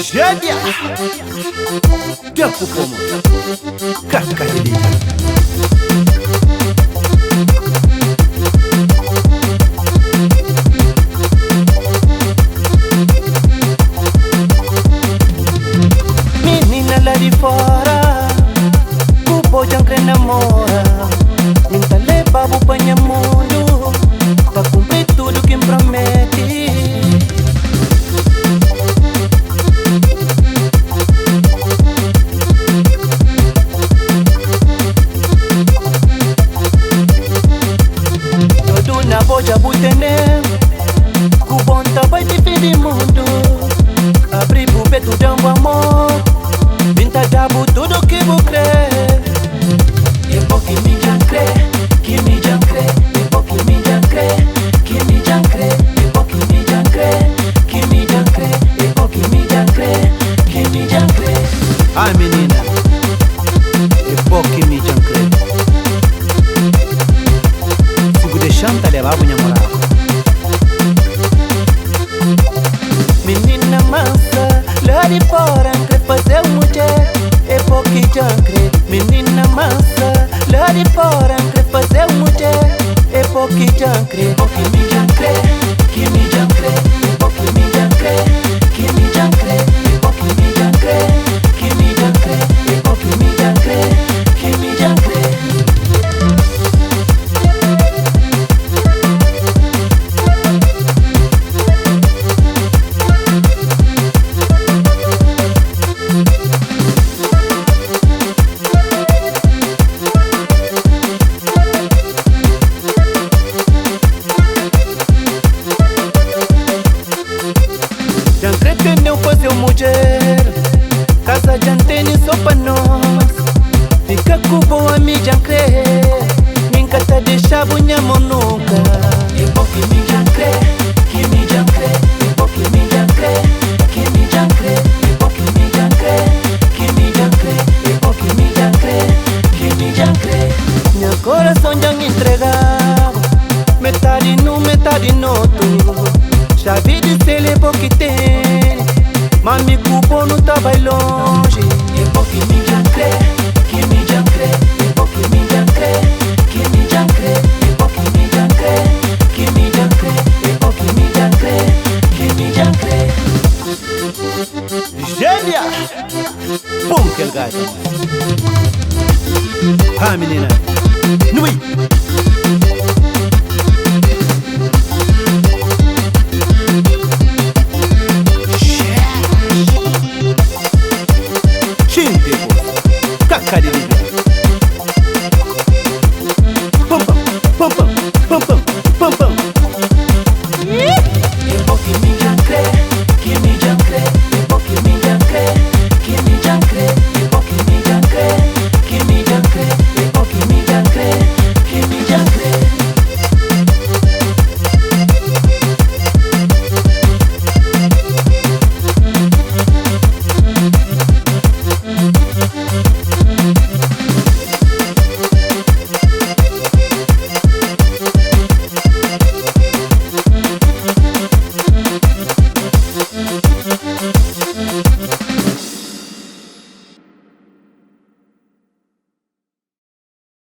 Jedia Tempo como Cascarilha. Menina lá de fora, o boi já crê namora. Ninta leva o banho mundo, pra cumprir tudo que promete. Na boja butene, kubonta vai te fim mundo. Abri bubeto dando amor, vinta dabu tudo que vou crer. E pouco me jancre, que me jancre, e pouco me jancre, que me jancre, e pouco me jancre, que me jancre, e pouco me jancre, que me jancre. Ai menina, e pouco me jancre. Deixando levar o namorado. Menina mansa, lá de fora quer fazer mulher, é pouco jancre. Menina mansa, lá de fora quer fazer mulher, é pouco jancre. Pouco me jancre, que me jancre, é pouco me jancre, que me jancre, é pouco me jancre, que me jancre, é pouco me jancre, que me jancre. Jancre que não fazer mulher, casa jantene só pra nós. Fica com boa me jancre, nunca tá deixa bunha monuca. E pouco me jancre, que me jancre, e pouco me jancre, que me jancre, e pouco me jancre, que me jancre, e pouco me jancre, que me jancre. Meu coração já me entregava, metade no, metade no outro. Já vi de ser pouco que tem, mas me culpo não tá bem longe. E pouco me jancre, que me jancre, e pouco me jancre, que me jancre, e pouco me jancre, que me jancre, e pouco me jancre, que me jancre. Gênia! Pum, que gato. Ah, menina, nui.